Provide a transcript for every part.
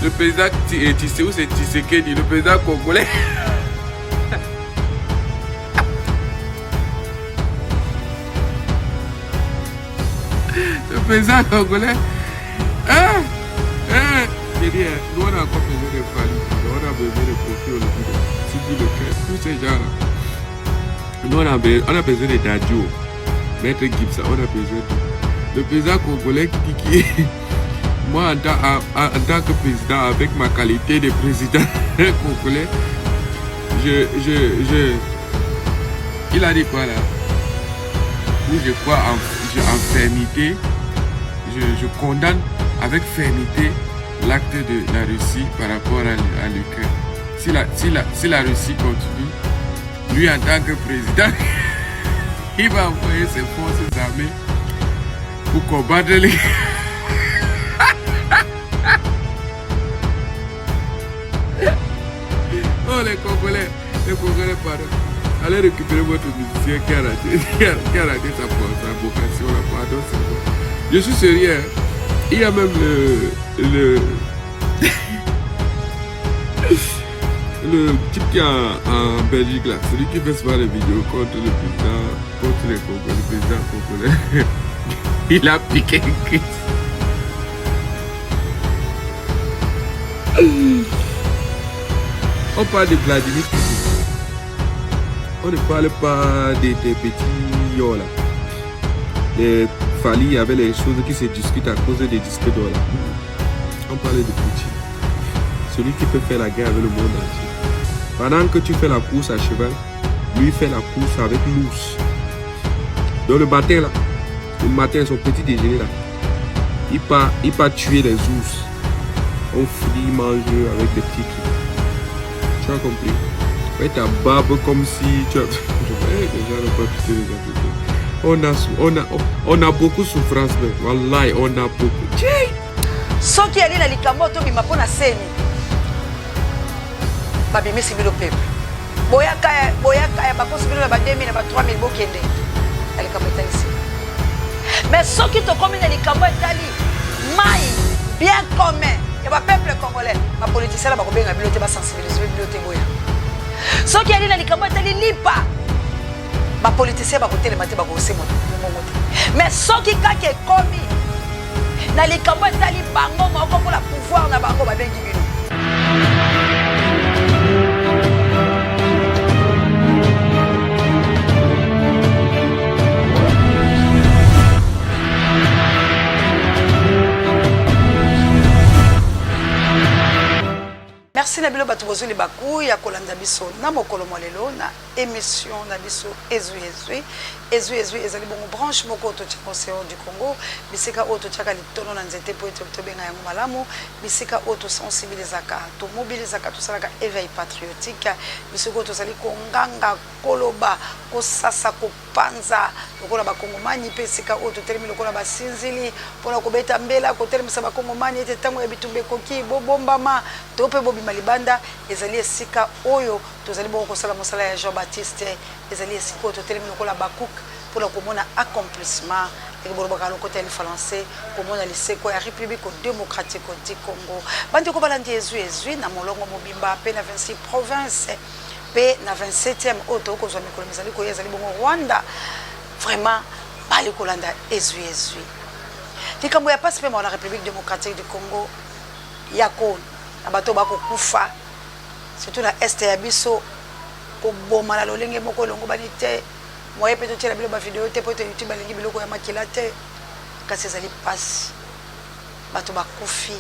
le président Tissé, ou c'est Tshisekedi, le président congolais. Le président congolais. J'ai dit, nous on a encore besoin de Fali, on a besoin de Kofi Olomide, Sidi Leclerc, tous ces gens-là. Nous on a besoin de Dadjo, Maître Gibson, on a besoin de. Le président congolais qui moi en tant que président, avec ma qualité de président congolais, il a dit quoi là? Où je crois en fermeté, je condamne avec fermeté l'acte de la Russie par rapport à l'Ukraine. Si la Russie continue, lui en tant que président, il va envoyer ses forces armées pour combattre les... Oh les Congolais, pardon. Allez récupérer votre musicien qui a raté sa vocation là, pardon, c'est bon. Je suis sérieux. Il y a même le type qui est en Belgique là, celui qui fait souvent les vidéos contre le président, contre les Congolais, le président congolais. Il a piqué une crise. On parle de Vladimir Poutine. On ne parle pas des petits yo là. Les Fali, il y avait les choses qui se discutent à cause des disques d'or là. On parlait de Poutine. Celui qui peut faire la guerre avec le monde entier. Pendant que tu fais la course à cheval, lui fait la course avec l'ours. Donc le matin, son petit déjeuner là, il part tuer les ours. On finit manger avec des petits trucs. Tu as compris? Ouais, ta barbe comme si tu as... Déjà, on pas quitter les Africains. On a beaucoup de souffrance, mais wallahi, on a beaucoup. Ce qui est là, les Camotos, ils m'ont pas scène. Babi, mais c'est le peuple. Boyaka, bako c'est le 2000, 3000 bokende. Elle est comme ici. Mais ce qui te commet les Camotos, maï, bien commun. Et le peuple congolais, ma politicien là, bien la bibliothèque, sensibiliser la bibliothèque. Ce qui est là, les Camotos, ils ne lisent pas. Ma politicien va côté les matés va gosser mon mais ce qui est commis dans les Camerounais tali bango moko pour la pouvoir na bango ba bengi bino. Merci Nabilo Batubozo les Bakou, ya kolanda biso na mokolo molelo na émission na biso ezui ezali bongo branche moko to Océan du Congo, bisika auto tchaka litono na nzete po ete tobenga yango malamu, bisika auto sensibilisaka, to mobilisaka to salaka éveil patriotique, bisiko to sali konganga koloba ko sasa ko panza lokola ba kongomani pe sika auto termi lokola ba sinzili pona ko beta mbela ko termi sa ba kongomani ete tango ya bitumbe koki bobombama to pe bobi malibanda ezali esika oyo tozali bongo kosala mosala ya Jean-Baptiste ezali esika oyo totelemi lokola bakuk mpona komona accomplissement ekeboloboka lokota ya français komona liseko ya république démocratique du Congo bandeko balandi ezwi na molongo mobimba pe na 26 province pe na 27e oyo tokozwa mikolo mizali koya ezali bongo Rwanda vraiment bali kolanda ezwi likambo ya pasi pe na république démocratique du Congo yako abato bako kufa surtout na est ya biso ko boma la lolenge moko longo banite moye pe to tela bilo ba vidéo te po to YouTube balingi biloko ya makila te kasi ezali passe bato bakufi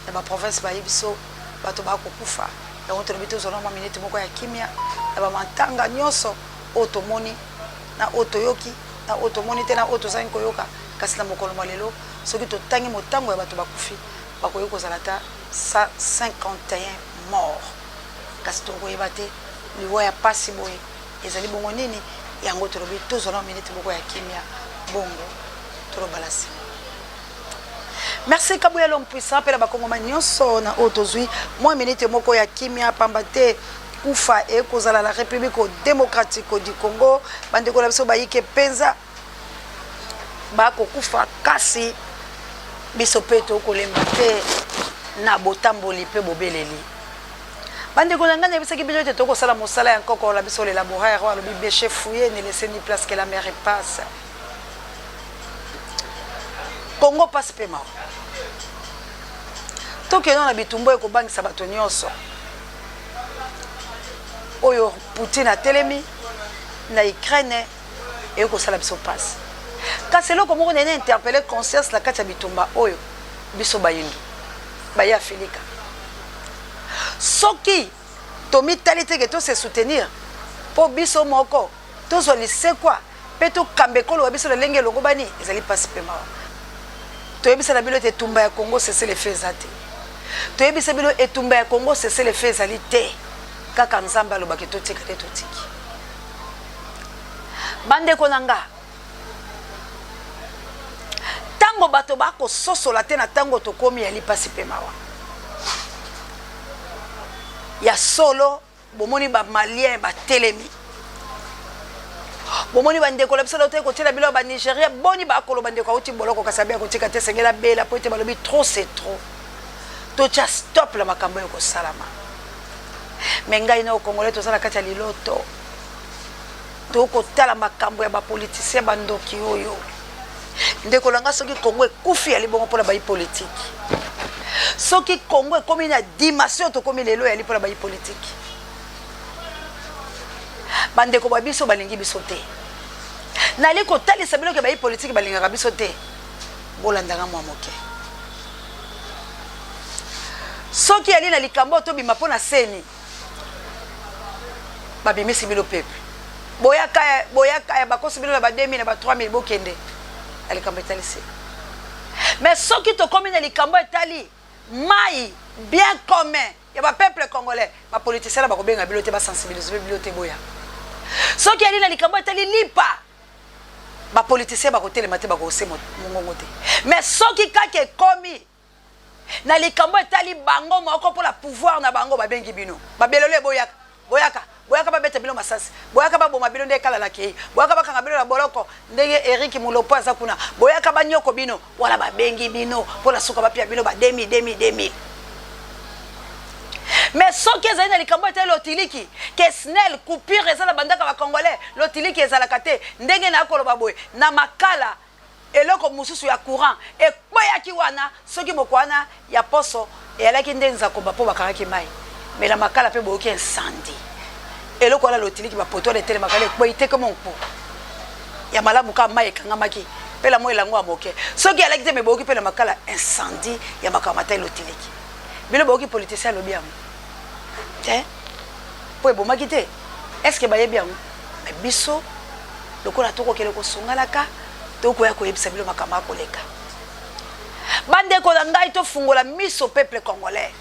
na ba province ba biso bato bako kufa na on tolobi to zona ma minute moko ya kimia na ba mantanga nyonso otomoni na otoyoki na otomoni te na otozangi koyoka kasi na mokolo malelo soki to tangi motango ya bato bakufi bakoyi kozala ta 151 morts kasi tokoyeba te liwa ya pasi boye ezali bongo nini yango tolobi tozona minute moko ya kimia bongo tolobalasi. Merci Kabuya l'homme puissant pe la bakongomani nyonso na otozwi moi minute moko ya kimia pamba te kufa e kozala la République démocratique du Congo bandeko la biso bayike penza bako kufa kasi biso pe tokolemba te na botamboli pe bobeleli bande ko ngana bisa ki bijote to ko sala mosala encore ko la biso le laboratoire le bébé fouillé ne laisser ni place que la mer passe Congo passe pema to ke non na bitumbo ko bangisa bato nyonso oyo Poutine a telemi na Ukraine et ko sala biso passe kasi loko moko nene interpeller conscience la kati ya bitumba oyo biso bayindu baya Filika soki tomi talité que to se soutenir pour biso moko to so lise quoi peto kambekolo biso le lenge longo bani ezali passe pema to yebisa na bilo te tumba ya Congo c'est les faits zate to yebisa bilo etumba ya Congo c'est les faits zali te kaka nzamba lo baketo tika te totiki bande konanga tango bato bako sosola te na tango to komi ya lipasi pemawa ya solo bomoni ba malien ba telemi bomoni bande ko lapsa lote ko tela bilo ba Nigeria boni ba ko lo bande ko uti boloko kasabia ko tika te sengela bela po te balobi trop c'est trop to just stop la makambo ko salama menga ina okongole to sala kati ya liloto to ko tala makambo ya ba politicien bandoki oyo ndeko langa soki Congo ekufi ali bongo pona ba politique soki Congo ekomi na dimension to komi lelo ya li pona ba politique bandeko ba biso balingi biso te nali ko talisa bilo ke ba politique balinga biso te bolandanga mwa moke soki ali na likambo to bima pona seni babimisi bilo peuple boyaka ya bakosi bilo na ba 2000 na ba 3000 bokende alikambo etalisi mais soki to komi na likambo etali mai bien commun ya ba peuple congolais ba politiciens ba ko benga bilo te ba sensibiliser bilo te boya soki ali na likambo etali lipa ba politiciens ba ko telema te ba ko se mongongo te mais soki kake komi na likambo etali bango moko pour la pouvoir na bango ba bengi bino ba belole boyaka ba beta bilo masasi boyaka ba boma bilo ndekala la kei boyaka ba kanga bilo la boloko ndenge Eric Mulopo aza kuna boyaka ba nyoko bino wala ba bengi bino pour la suka ba pia bilo ba demi mais soki ezali na likambo etali lotiliki ke snel coupure ezala bandaka ba congolais lotiliki ezala kate ndenge na koloba boye na makala eloko mususu ya courant e kweyaki wana soki mokwana ya poso e alaki ndenza ko ba po bakaki mai mais la makala pe boyoki incendie eloko ala lotiliki ba poto de tele makala kweyite comme on po ya malamu ka mai kangamaki pe la moyo lango amoke soki alaki te me boyoki pe la makala incendie ya makamata lotiliki bilo boyoki politicien lo bien te po bomaki te est-ce que baye bien mais biso lokola toko kele ko sungalaka toko ya ko yebisa bilo makama koleka bande ko ngai to fungola miso peuple congolais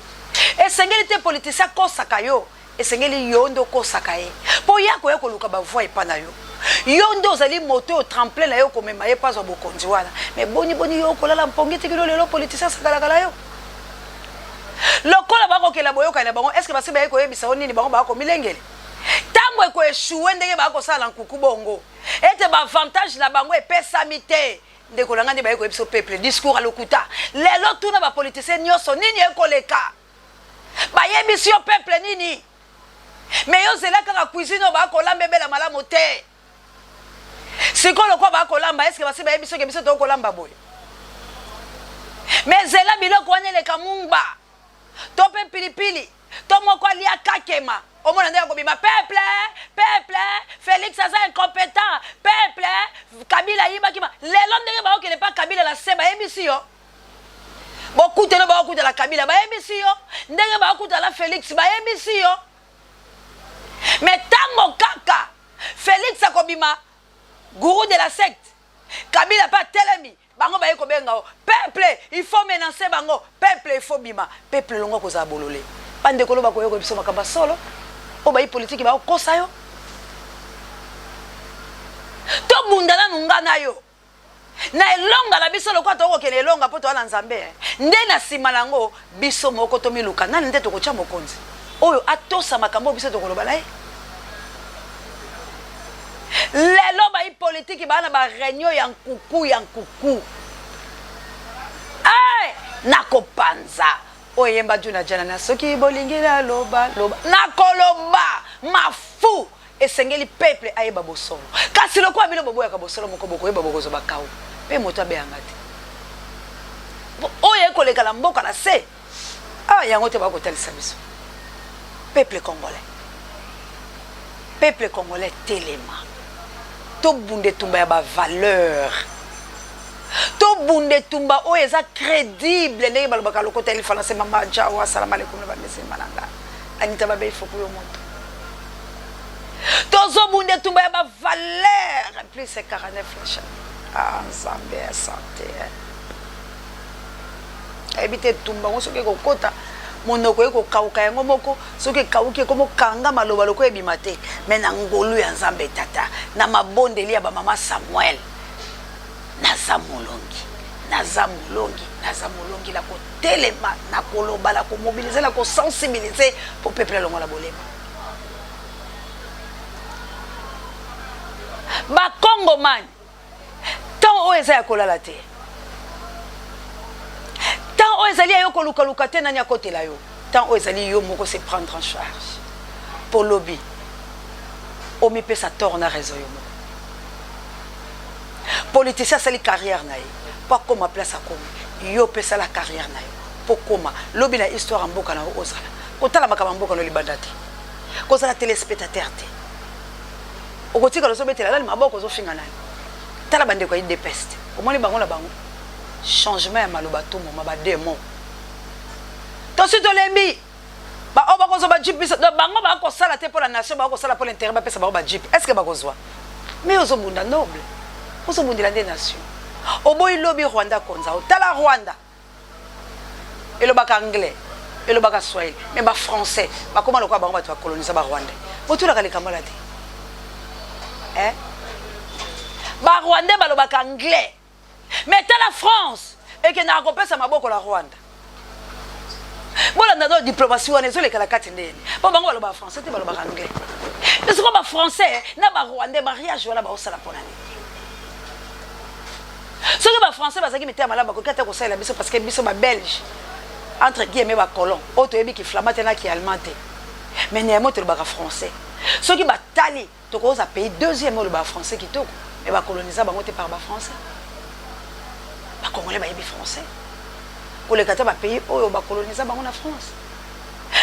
esengeli te politicien ko sakayo esengeli yondo ko sakaye po yako yako luka ba voix epana yo yondo zali moto au tremplin la yo ko mema ye pas obo konzi wana mais boni yo ko lala mpongiti kilo lelo politicien sakala kala yo lokola bako kela boyoka na bango est-ce que basi ba yeko yebisa onini bango bako milengele tango eko échouer ndenge bako sala nkuku bongo ete ba avantage na bango epesa mite ndeko langa ndi ba yeko yebisa peuple discours à lokuta lelo tuna ba politicien nyoso nini ekoleka ba yebisi yo peuple nini mais yo zela kaka cuisine ba ko lamba bela malamu te sikolo ko ba ko lamba est-ce que basi ba yebiso ke biso to ko lamba boy mais zela biloko wana le kamumba to pe pilipili to moko lia kakema omona ndeko bima peuple Félix aza incompétent peuple Kabila yibakima lelo ndenge ba okele pa Kabila la seba yebisi yo bokuta no ba okuta la Kabila ba yebisi yo ndenge ba okuta la Félix ba yebisi yo mais tango kaka Félix akobima gourou de la secte Kabila pa telemi bango ba yeko benga peuple il faut menacer bango peuple il faut bima peuple longo ko za bolole pande ko loba ko yeko biso makamba solo o ba yi politique ba ko sayo to bundana nungana yo na elonga la biso lokwa to ko kele elonga poto ala nzambe nde na sima nango biso moko to miluka nani nde to ko cha mokonzi oyo atosa makambo biso to ko loba lai lelo ba yi politique ba na ba réunion ya nkuku ay nakopanza oyemba juna jana na soki bolingi na loba loba na koloba mafu esengeli peuple ayeba bosolo kasi lokwa bino bobo ya bosolo moko boko yeba bokozo bakao pe moto abeyanga te oye koleka la mboka na se ah yango te ba kotalisa biso peuple congolais telema to bunde tumba ya ba valeur to bunde tumba o eza crédible ndenge balobaka lokota ili fana se mama jawa salam alaikum ba mesi mananga anita ba be foku yo moto to zo bunde tumba ya ba valeur plus c'est 49 flèches ah nzambe ya santé ebite tumba ngo soki kokota monoko eko kauka yango moko soki kauki komo kanga maloba loko ebima te me na ngolu ya nzambe tata na mabondeli ya ba mama Samuel naza molongi la ko telema na koloba la ko mobiliser la ko sensibiliser pour peuple longo la bolema ba Congo man tant o eza ya kolala te tant o ezali yo ko luka te nani akotela yo tant o ezali yo moko se prendre en charge pour lobby o mi pesa tort na raison yo moko politicien sali carrière na ye pas comme place à comme yo pesa la carrière na yo pour comment lobby na histoire mboka na ozala kotala makaba mboka no libanda te kozala téléspectateur te okotika lo sobetela la maboko zo finga na tala bande ko ide peste omoni bango na bango changement ya maloba to moma ba démon to si to lembi ba oba ko zo ba jeep bango ba ko sala te pour la nation ba ko sala pour l'intérêt ba pesa ba jeep est-ce que ba ko zwa mais ozo bunda noble ozo bundila des nations oboyi lobby Rwanda konza tala Rwanda elobaka anglais elobaka swahili mais ba français ba koma lokwa bango ba to coloniser ba Rwanda botula ka likamala te ba Rwanda balobaka anglais mais la France et que na kopesa maboko la Rwanda bolanda no diplomatie wana ezoleka la kati ndeni bo bango baloba français te balobaka anglais mais c'est ba français na ba Rwanda mariage wala ba osala pona ni ce que ba français bazaki meté malaba ko kata ko sala biso parce que biso ba belge entre guillemets ba colon auto yebi ki flamate na ki allemand mais néanmoins te ba français ce qui ba tali to ko za pays deuxième le ba français qui toko et ba coloniser bango te par ba français ba congolais ba yebi français pour les kata ba pays oyo ba coloniser bango na France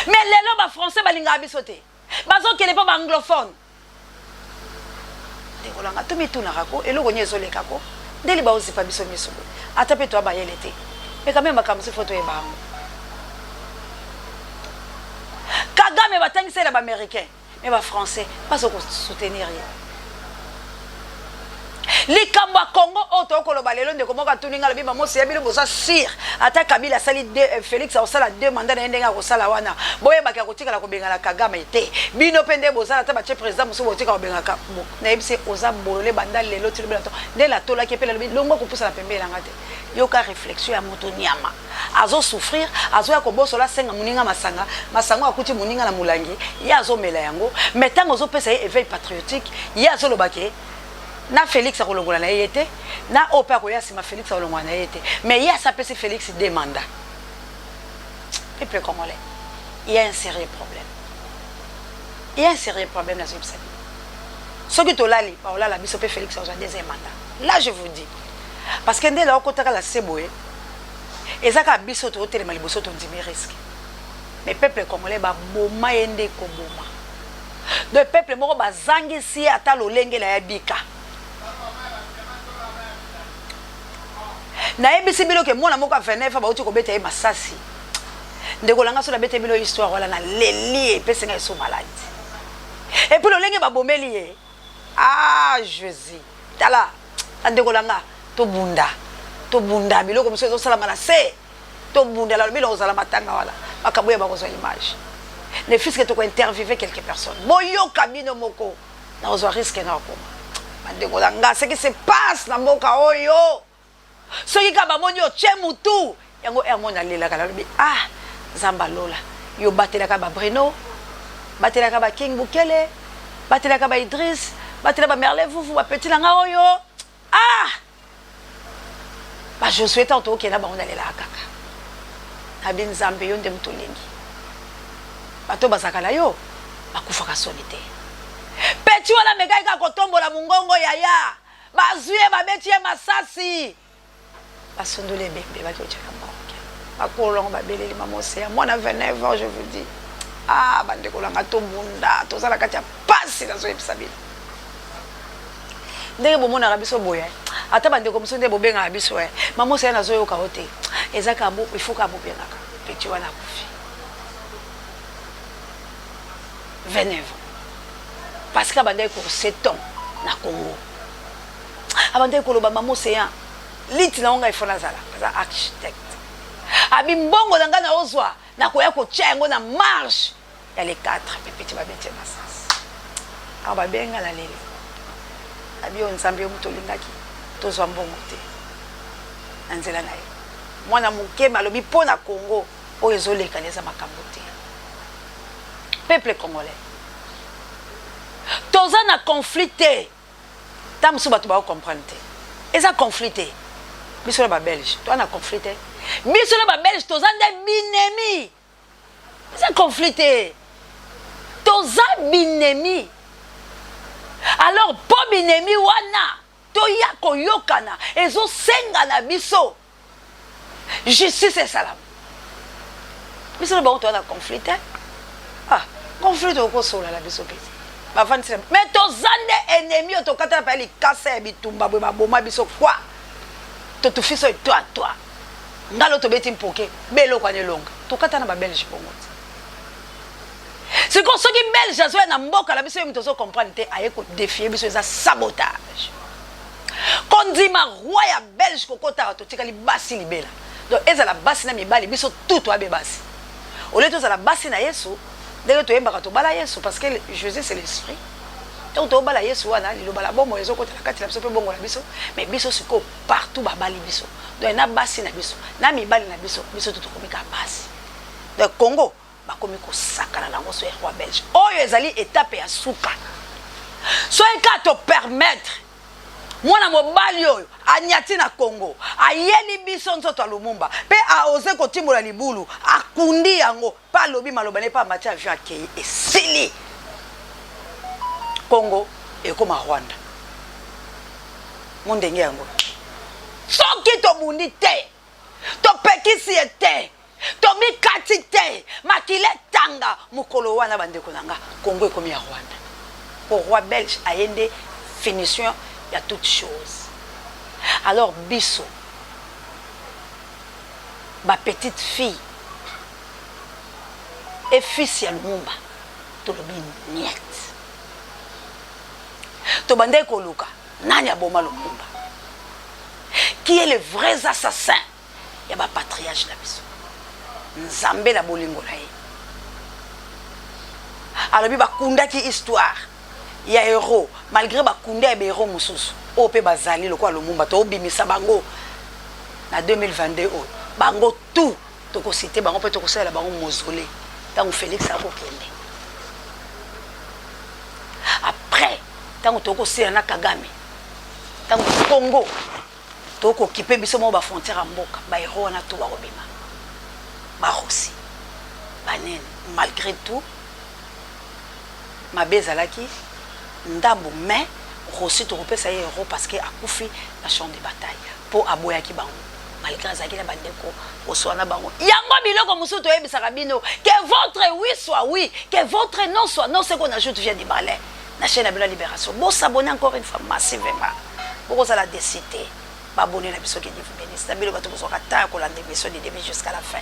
mais lelo ba français ba linga biso te bazo kele pa ba anglophone de kolanga to mituna rako eloko nyezo lekako ndeli ba ozipa biso miso ata pe to ba yelete mais quand même ba kamse photo e bango Kagame ba tangisa la ba américain mais ba français pas au soutenir likambo Congo auto koloba lelo ndeko moka tuninga lobi bamosi yabilo boza sir ata Kabila sali Félix osala deux mandats na ndenga kosala wana boye baka kotika la kobenga la Kagame te bino pende bozala ata ba che président muso botika kobenga ka na yebise oza bolole banda lelo tilo bela to de la tola ke pele lobi longo kopusa la pembe la ngate yoka réflexion ya moto nyama azo souffrir azo ya kobosola senga muninga masanga akuti muninga na mulangi ya azo mela yango metango zo pesa éveil patriotique ya azo lobake na Félix akolongola na yete na opa ko yasima Félix akolongola na yete mais il y a ça pèse Félix demanda peuple congolais il y a un sérieux problème dans ce pays ce que to lali pa olala biso pe Félix a deuxième mandat là je vous dis parce que ndela okotaka la seboye ezaka biso to telema liboso to ndimi risque mais peuple congolais ba boma yende ko boma de peuple moko bazangi si ata lolenge la yabika na ebisi bilo ke mona moko afenefa ba uti ko beta e masasi ndeko langa so na beta bilo histoire wala na leli pese nga so malade et puis lolenge ba bomeli ye ah Jésus tala ndeko langa to bunda bilo ko mso sala mala se to bunda la bilo ozala matanga wala bakaboya ba ko so image ne fils que to ko interviewer quelques personnes boyo kabino moko na ozo risque na ko ndeko langa ce qui se passe na mboka oyo soki kaba moni o chemutu yango ermona lela kala bi ah zamba lola yo batela ka ba Bruno batela ka ba King Bukele batela ka ba Idriss batela ba Merle Vuvu ba petit langa oyo ah ba je souhaite en tout que na ba on lela kaka abi nzambe yo nde mutu lingi bato bazakala yo bakufaka soni te peti wana mekai ka kotombola mungongo yaya bazuye babeti ye masasi basondole ebembe bakiotyaka mboke bakolongo babeleli mama Océan mwana 29 ans je vous dis ah bandeko langa tobunda tozala kati ya pasi nazoyebisa bino ndenge bomonaka biso boye ata bandeko mosusu nde bobengaka biso mama Océan nazoyoka o te ezaka ifuka bobengaka peti wana akufi 29 ans parce que abandaki ko 7 ans na Congo abandaki koloba mama Océan liti na onga ifona zala za architecte abi mbongo na nga na ozwa na koya kotia yango na marche ya les 4 pepiti babeti masasi awa babenga na lelo abi yo nzambe yo mutu olingaki tozwa mbongo te na nzela na ye mwana mokema alobi mpo na Congo oyo ezolekana eza makambo te peuple congolais toza na conflit te ta mosusu bato baocomprendre te eza conflit te biso na babelge toza na conflit te biso na babelge toza nde binemi eza conflit te toza binemi alors po binemi wana toya koyokana ezosenga na biso justice esalamu biso na bango toza na conflit te ah conflit okosola na biso pesi bavandisela mais toza nde ennemi oyo tokatala pa likasa ya bitumba boye baboma biso kwa totufiso eto a toi ngalo tobeti mpoke beloko ane longa tokata na babelge bongo te siko soki belge azoya na mboka na biso yo mito ozocomprendre te aye kodefie biso eza sabotage kondima roi ya belge kokotaka totikali basi libela donc ezala basi na mibali biso tutu abe basi ole tozala basi na Yesu ndenge toyembaka tobala Yesu parce que Jésus c'est l'esprit donc tobala Yesu wana liloba la bomo ezokotela kati na biso pe bongo na biso mais biso siko partout babali biso donc na basi na biso na mibali na biso biso tutu komika basi donc Congo bakomi kosakana nango so roi belge oyo ezali étape ya suka so eka to permettre mwana mobali oyo anyati na Congo ayeli biso nzoto ya Lumumba pe aose kotimbola libulu akundi yango pa lobi maloba ne pa mati avion akei esili Congo ekoma Rwanda mondenge yango soki tobundi te topekisi ete tomikati te makile tanga mukolo wana bandeko nanga Congo ekomi ya Rwanda pour roi belge ayende finition il y a toutes choses. Alors biso ma petite fille et fils ya Lumumba to lobi niet to bande ko luka nani aboma Lumumba qui est le vrai assassin ya ba patriarche na biso nzambe la bolingo na ye alors bi bakundaki histoire ya héros malgré bakunda ya héros mususu o pe bazali lokwa Lumumba to obimisa bango na 2022 o bango tout to ko citer bango pe to ko sala bango mausolée tant Félix akokende après tant to ko sala na Kagame tant Congo to ko kipe biso mo ba frontière mboka ba héros na to ba robima ba Rossi banen malgré tout ma bezalaki ndambo mais Rossi to repesa ye héros parce que akufi na champ de bataille pour aboya ki bango malgré azaki na bandeko oswana bango yango biloko musu to yebisaka bino que votre oui soit oui que votre non soit non. Ce qu'on ajoute vient du balai na chaîne de la libération bon s'abonner encore une fois massivement pour ça la décider abonner na biso qui dit vous bénisse na bilo bato ko soka ta ko la émission du début jusqu'à la fin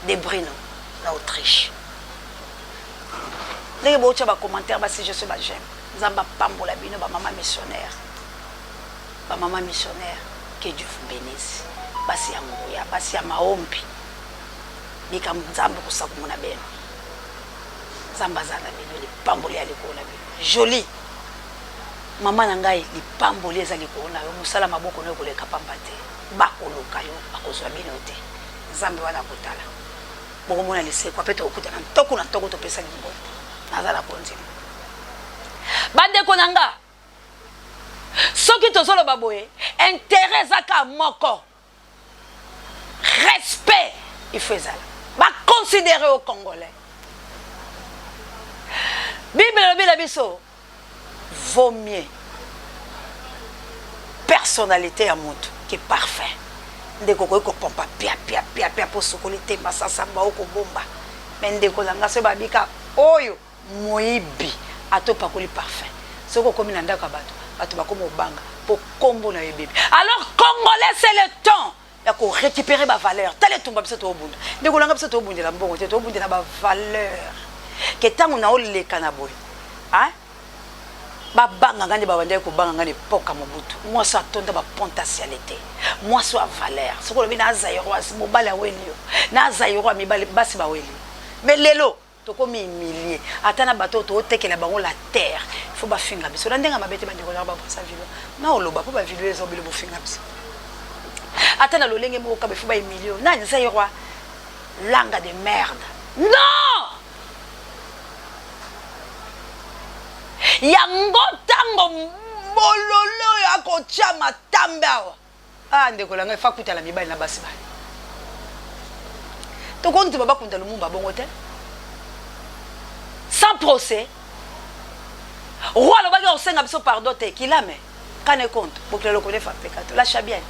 de Brino na Autriche les beaux tchaba commentaire ba si je suis ba j'aime Zamba pambola bino ba maman missionnaire que Dieu vous bénisse basi ya nguya basi ya maombi bika nzambe ko sakumuna beno zamba zana bino li pambola ali ko na bino joli mama na ngai li pambola ezali ko na yo musala maboko no ko leka pambate bakoloka yo bakozwa bino te nzambe wana kotala boko mona lise kwa peto okuta na toko to pesa ngbo nazala konzima bande konanga soki tozolo baboye intérêt zaka moko respect il faut ezala considéré aux Congolais. Bible la biso vaut mieux personnalité à moto qui est parfait. Ndeko ko pompa pia pour sokolité masasa ba ko bomba. Mais ndeko langa se babika oyo moibi atopa ko li parfait. Soko komi na ndaka bato bakomo banga pour kombo na bébé. Alors Congolais c'est le temps ya ko récupérer ba valeur. Tale tumba biso to bunda. Ndeko langa biso to bunda la mbongo to bunda na ba valeur. Que tant on a olé canaboy. Hein? Babanga ngandi babande ko banga ngani poka mobutu. Moi ça tonda ba potentialité. Moi soit valeur. Ce ko lobi na zairo as mobala welio. Na zairo mibale basi ba weli. Mais lelo to ko mi humilier. Atana bato to tekela bango la terre. Il faut ba finga biso. Ndenga mabete bande ko ba sa vilo. Na oloba po ba vilo ezo bilo bo finga biso. Atana lolenge mo ka be faut ba humilier. Na zairo langa de merde. Non! Yango tango bololo ya ko chama tambawa. Ah ndeko langa fa kutala mibali na basi bali. To konti baba kunta lumumba bongo te. Sans procès. Roi le baga osenga biso pardon te kilame. Kane compte pour que le connaît fa pekato. Lâche bien.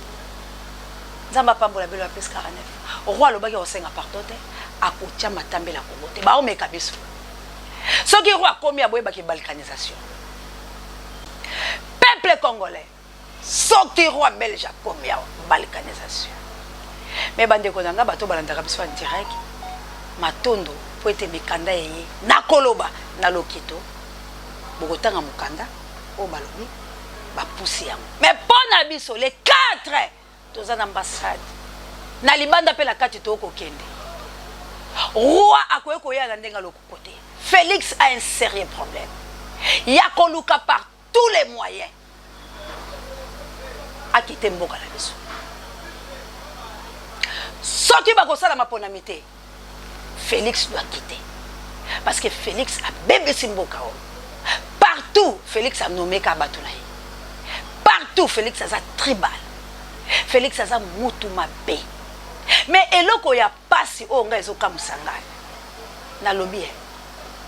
Nzamba pambola belo ya pes 49. Roi le baga osenga pardon te akotia matambela kongo te. Ba o meka biso. Ce qui est roi combien aboye baki balkanisation. Peuple congolais. Sorti roi belge combien balkanisation. Mais bande ko nanga bato balanda biso en direct. Matondo po ete mikanda yeye na koloba na lokito. Bokotanga mukanda o balobi ba poussi yango. Mais pona biso les 4 toza na ambassade. Na libanda pe la kati to ko kende. Roi akoye ko ya na ndenga lokokote. Félix a un sérieux problème. Yakoluka par tous les moyens a quitté Mboka la biso. Soki bakosala maponamité, Félix doit quitter. Parce que Félix a bébé Mboka. Partout, Félix a nommé Kabatoulaye. Partout, Félix a tribal. Félix a Moutouma B. Mais eloko ya pasi o nga ezoka musanga. Na lobby.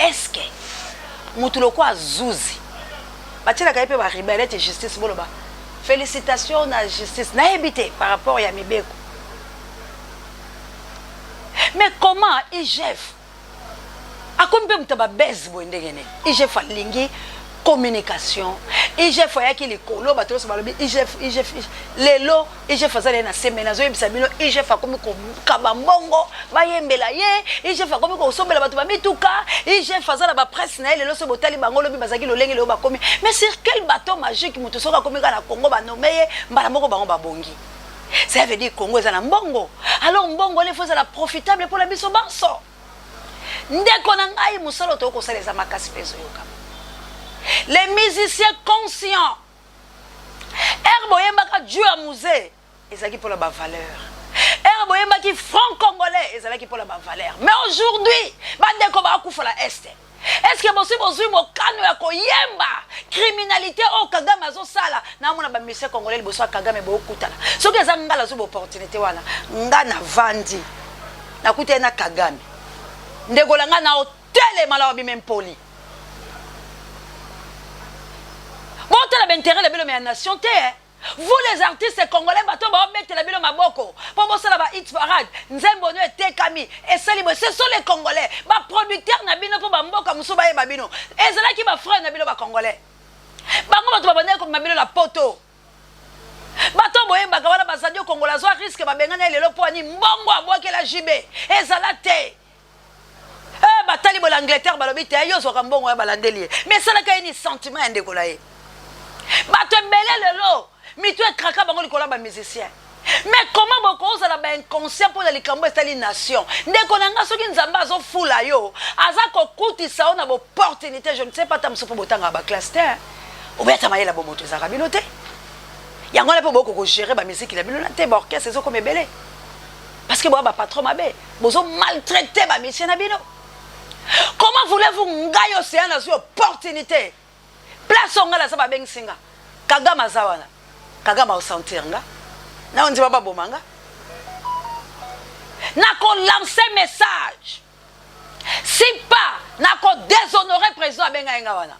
Est-ce que Moutuloko a Zouzi Batila Kaipe va libérer la justice boloba. Félicitations à la justice. N'a habité par rapport à Yamibeko. Mais comment IGF a combien de temps baisse boindegene? IGF a lingi communication. IGF a yaki les colo bateau sur le IGF lelo IGF a zalé na semaine zo yebisabino IGF a komi ko kabambongo bayembela ye IGF a komi ko sombela bato ba mituka IGF a zala ba presse na lelo so botali bango lobi bazaki lolenge lelo ba komi. Mais sur quel bateau magique muto soka komi kana Congo ba nomeye mbala moko bango ba bongi. Ça veut dire Congo est na mbongo. Alors mbongo les faut la profitable pour la biso banso. Ndeko na ngai musalo to ko saleza makasi peso yoka. Les musiciens conscients. Herboyemba ka Dieu à musée, ezaki pour la valeur. Herboyemba qui franc congolais, ezaki pour la valeur. Mais aujourd'hui, bande ko ba kufa la est. Est-ce que possible aujourd'hui mo kanu ya koyemba criminalité au Kagame azo sala na mona ba musicien congolais liboso Kagame bo kutala. Soki ezanga la zo opportunité wana, nga na vandi. Na kuté na Kagame. Ndeko langa na hôtel malawa bi même poli. Bon, tu as intérêt à la nation. Vous les artistes congolais, vous avez la maboko. Pour vous, ça va hit parade. Nzembono et Tekami. Et ce sont les Congolais. Les producteurs n'abino pour Bamboka Moussoubaye Babino. Et c'est là qui va frère n'abino ba Congolais. Bango va te comme Babino la poto. Bato boye bakawala basadio Congolais zo risque ba bengana lelo po ani mbongo aboke la jibé. Et ça la te. Batali bo l'Angleterre balobi te yo zo kambongo ya balandeli. Mais ça la kayini sentiment ndekolaye. Bato belé lelo, mitu e kraka bango likola ba musicien. Mais comment boko ozala ba inconscient pour la likambo estali nation. Ndeko nanga soki nzamba zo fula yo, aza ko kutisa ona bo opportunité, je ne sais pas tamso po botanga ba classe te. Ou bien tamayela bo moto ezaka bino te. Yango na po boko ko gérer ba musique la bino na te ba orchestre zo comme belé. Parce que bo ba patron mabe, bozo maltraiter ba musicien na bino. Comment voulez-vous ngai océan na zo opportunité? Place on la saba beng singa. Kagama zawana. Kagama o sentir nga. Na on dit baba bomanga. nako lancer message si pas nako déshonorer président abenga yenga wana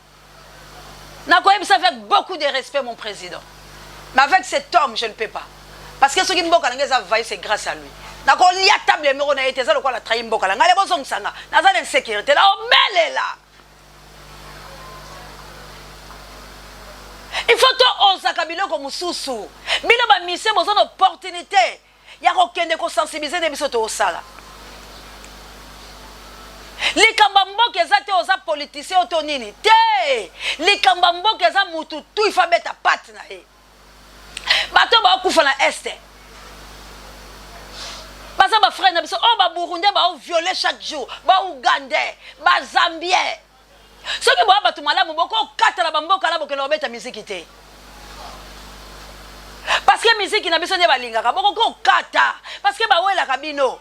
nako yebisa avec beaucoup de respect mon président mais avec cet homme je ne peux pas parce que ce qui mboka ngeza vaille c'est grâce à lui nako lia table mero na été ça le quoi la trahi mboka ngale bozo msanga naza na sécurité là omelela il faut to osaka biloko mususu bino ba mission bozo na opportunité ya ko kende ko sensibiliser ne biso to osala likamba mboka eza te oza politicien oto nini te likamba mboka eza mutu tu il faut beta patte na ye bato ba kufa na este basa ba frère na biso o ba burundais ba violer chaque jour ba ougandais ba zambien soki bo ba tumala mboko kata la bamboka la bokelo beta musique te parce que musique na biso ne balingaka boko ko kata parce que ba wela kabino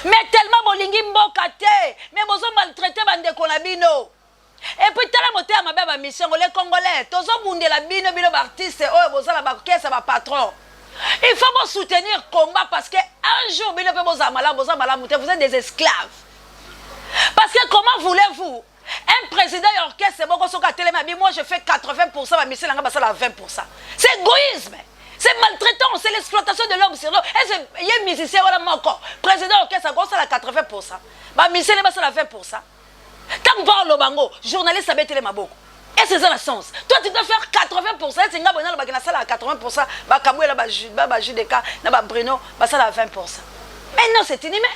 mais tellement bolingi mboka te mais bozo maltraiter bande ko na bino et puis tala moté ma baba mission les congolais tozo bundela bino bino ba artiste oyo bozo la ba kesa ba patron il faut vous soutenir combat parce que un jour bino pe bozo malamu vous êtes des esclaves parce que comment voulez-vous un président orchestre boko soka télé ma moi je fais 80% ma mission nga basala à 20%. C'est égoïsme. C'est maltraitant, c'est l'exploitation de l'homme sur l'homme. Et il y a un musicien voilà encore. Président orchestre ça à 80%. Ma mission est à 20%. Tant que le bango, journaliste a bêté les maboko. Et c'est ça le sens. Toi tu dois faire 80%, c'est nga bonal ba na sala à 80%, ba kabouela ba judeka na ba Bruno, ba sala à 20%. Mais non, c'est inhumain.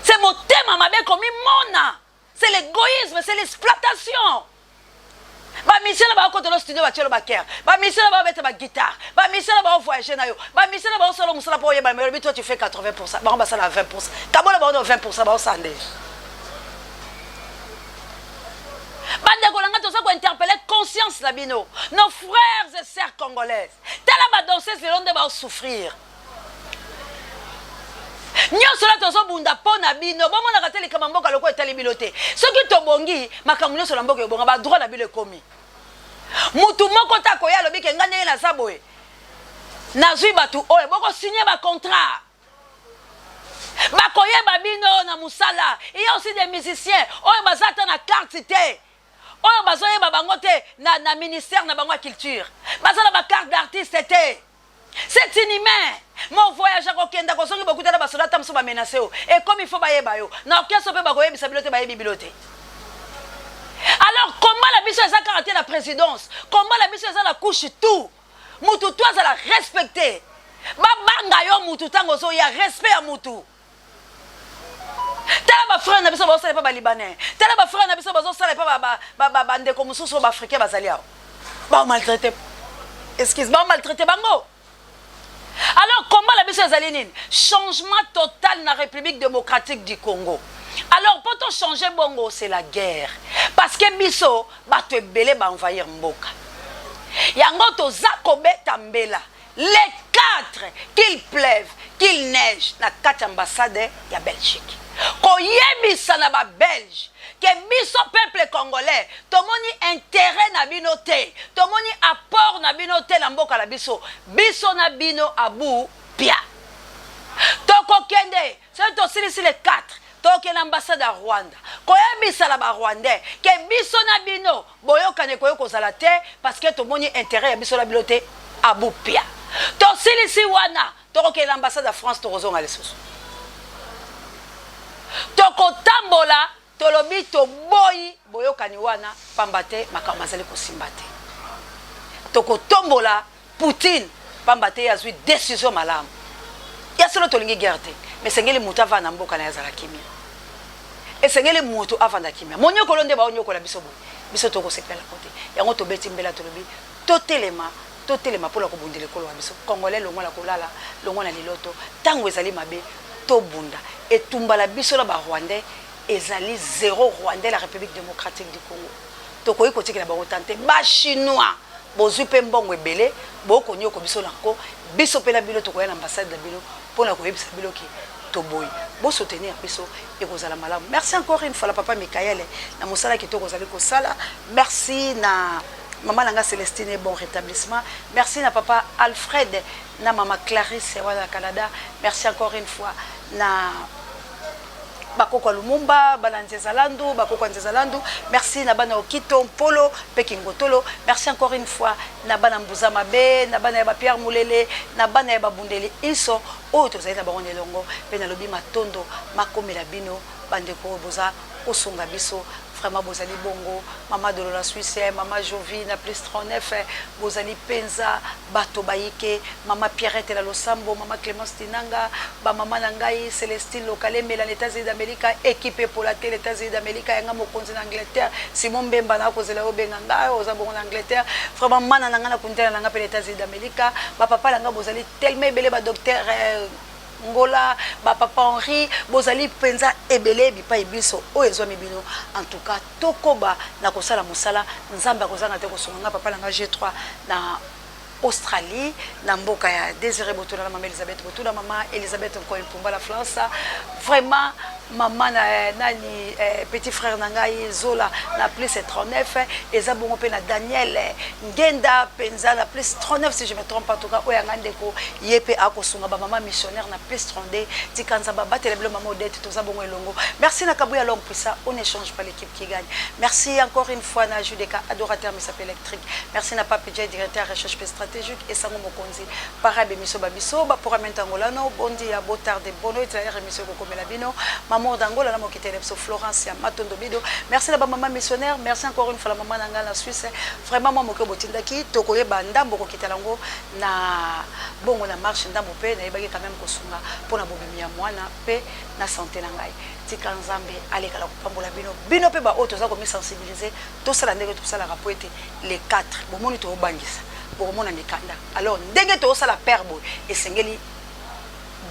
C'est mon thème mabe comme mona. C'est l'égoïsme, c'est l'exploitation. Ba mission ba ko to studio ba tshelo ba kere. Ba mission ba beta ba guitare. Ba mission ba voyager na yo. Ba mission ba solo musala po yeba mais toi tu fais 80%. Ba sala 20%. Kabola ba 20% ba osande. Bande kolanga to ça ko interpeller conscience la bino. Nos frères et sœurs congolaises. Tala ba danser selon de ba souffrir. Nyonso la tozo bunda pona bino bomo na kateli kama mboka loko etali bilote soki to bongi makambo nyonso la mboka yo bonga ba droit na bile komi mutu moko ta ko ya lobi ke ngane na saboe nazwi batu oyo boko signer ba contrat ba koye ba bino na musala il y a aussi des musiciens oyo bazata na carte te oyo bazoye ba bango te na ministère na bango culture bazala ba carte d'artiste te. C'est inhumain. Mon voyage à Kokenda, quand on a beaucoup de basoda, tam soba menacé. Et comme il faut bailler bayo, na orchestre peut bagoyer bisabilote bailler bibilote. Alors comment la mission est à la présidence? Comment la mission est à la couche tout? Moutou toi ça la respecter. Ba banga yo moutou tango so ya respect à moutou. Tala ba frère na biso ba sala pas ba libanais. Tala ba frère na biso ba sala pas ba bande comme sous ba africain ba zalia. Ba maltraiter. Excuse-moi maltraiter bango. Alors, comment la mission Zalinine? Changement total dans la République démocratique du Congo. Alors, pour tout changer bongo, c'est la guerre. Parce que biso, bato ebele ba envahir mboka. Yango to zakobe tambela. Les 4, qu'il pleuve, qu'il neige, na 4 ambassades ya Belgique. Koyebisa na ba Belge. Que biso peuple congolais, tomoni intérêt na binote, tomoni apport na binote na mboka la biso, biso na bino abu pia. Toko kende, c'est aussi les 4, toko l'ambassade à Rwanda. Koyebisa la ba Rwandais, que biso na bino, boyo kane koyo kozala te, parce que tomoni intérêt ya biso na binote abu pia. To silisi wana, toko l'ambassade à France torozonga lesusu. Toko tambola, tolobi to boyi boyokani wana pambate makamazali kosimbate toko tombola Poutine pambate yazwi décision malamu ya solo tolingi guerre mais sengeli mutu avanda mboka na yazala kimia esengeli mutu avanda kimia monyoko londe ba onyoko la biso boyi biso toko sepela kote yango to beti mbela tolobi totelema pola ko bundele kolo biso congolais longo la kolala longo na liloto tango ezali mabe to bunda etumba la biso la ba rwandais ezali zéro Rwandais la République démocratique du Congo. Tokoyi kotiki na bango tante ba chinois bozwi pe mbongo ebele boko nyoko biso lanko biso pe na bilo tokoya na ambassade de bilo pona koyebisa bilo ki toboyi bo soutenir biso et kozala malamu. Merci encore une fois la papa Mikael na mosala ki tokozali kosala. Merci na maman nanga Célestine bon rétablissement. Merci na papa Alfred na maman Clarisse au Canada. Merci encore une fois na Bakoko Lumumba, Balanzezalandu, Bakoko Nzezalandu. Merci Nabana Okito, Polo, Pekingotolo. Merci encore une fois Nabana Mbuzama Be, Nabana Eba Pierre Moulele, Nabana Eba Bundeli. Ils sont autres, Zaïda Baronde Longo, Penalobi Matondo, Makomela Bino, Bandeko Boza, Osonga Biso. Vraiment, Bozali Bongo, Maman de la Suisse, Maman Jovine, plus 39, Bozali Penza, Bato Baïke, Maman Pierrette la Losambo, Maman Clémence Tinanga, Maman Nangaï, Célestine Locale, mais les États-Unis d'Amérique, équipée pour la télé, les États-Unis d'Amérique, Yanga Mokonzi d'Angleterre, Simon Bembana, Kozela Obenganga, Ozabon d'Angleterre, vraiment, Manananga, Kunta, Nanga, les États-Unis d'Amérique, Papa Langa, Bozali, tellement belé, docteur. Ngola, papa Henri, Bozali Penza ebele bipa ibiso o ezo mibino. En tout cas, tokoba na kosala musala nzamba kozanga te kosonga papa langa G3 na Australie, na mboka ya Désiré Botola na maman Elisabeth Botola, maman Elisabeth encore Pumba la France. Vraiment maman nani petit frère nangai Zola na plus 39 et zabongo pe na Daniel Ngenda Penza na plus 39 si je me trompe pas en tout cas oyanga ndeko yepe akosunga ba maman missionnaire na plus 32 tikanza baba teleblo maman Odette to zabongo elongo. Merci na Kabuya Long pour ça, on n'échange pas l'équipe qui gagne. Merci encore une fois na Judeka adorateur mais s'appelle électrique. Merci na Papi J directeur recherche stratégique et Sango Mokonzi parabe miso babiso ba pour Mentangolano bondi ya botarde bono et miso Kokomela Bino maman d'Angola na mokitele so Florence ya Matondo Bido. Merci la maman missionnaire, merci encore une fois la maman d'Angola la Suisse. Vraiment maman ko botindaki tokoye banda mboko kitalango na bongo na marche ndambo pe na yebaki quand même kosunga pona bobimi ya mwana pe na santé na ngai. Tika Nzambe aleka la kopambola bino bino pe ba auto za ko mi sensibiliser to sala ndenge to sala rapoete les 4 bomoni to obangisa bomona mikanda. Alors ndenge to sala perbo esengeli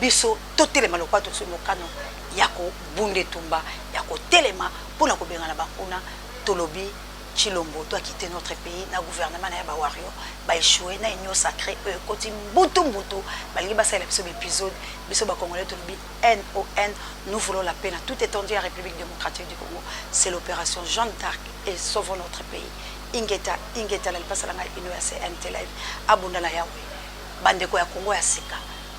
biso to telema lokwato so mokano yako bunde tumba yako telema pona ko bengana bakuna tolobi Chilombo doit quitter notre pays na gouvernement na ba wario ba échouer na union sacrée koti mbutu balingi ba sala épisode biso ba congolais tolobi NON nous voulons la paix na toute étendue à la République démocratique du Congo. C'est l'opération Jeanne d'Arc et sauvons notre pays. Ingeta la pasa la union CNT live abunda na yawe bandeko ya Congo ya sika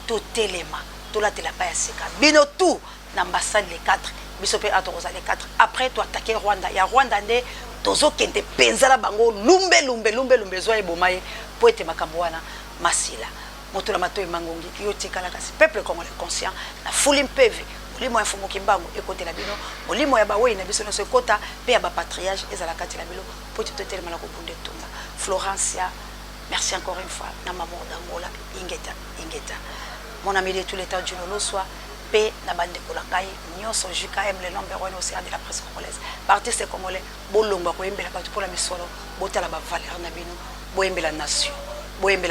to telema to la tela pa ya sika bino tout l'ambassade les 4 biso pe atoroza les 4 après to attaquer Rwanda ya Rwanda nde tozo kende penzala bango lumbe zo ebomaye po ete makambo wana masila moto la mato emangongi yotika la kasi peuple congolais conscient na fuli mpeve molimo ya fumo kimbango ekote la bino molimo ya bawe na biso no sekota pe ya ba patriage ezala kati la bilo po totele mala ko bunde tumba Florencia. Merci encore une fois na maman d'Angola ingeta mon ami de tous les temps du nolo soit P na bande kolangai nyonso JKM le number 1 océan de la presse congolaise artiste congolais bolongwa ko yembela batu pour la misolo botala ba valeur na bino boyembela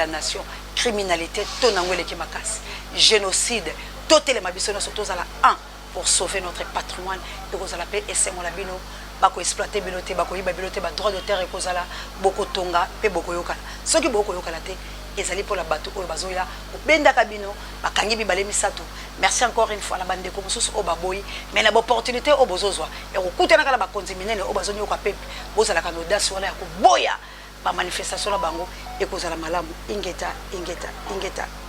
nation criminalité tonangwele ki makasi génocide totele mabiso no surtout à la 1 pour sauver notre patrimoine et cause la paix et c'est mon labino bako exploiter biloté bako yiba biloté ba droit de terre et cause la boko tonga pe boko yokala soki boko yokala te ezali pour la bateau oyo bazoya benda kabino bakangi bibale misato. Merci encore une fois la bande ko mususu o baboyi mais na opportunité o bozozwa e kokutana kala bakonzi minene o bazonyo ka pepe bozala ka audace wala ya ko boya ba manifestation la bango et kozala malamu ingeta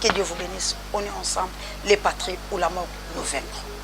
que Dieu vous bénisse, on est ensemble, les patries ou la mort nous vaincront.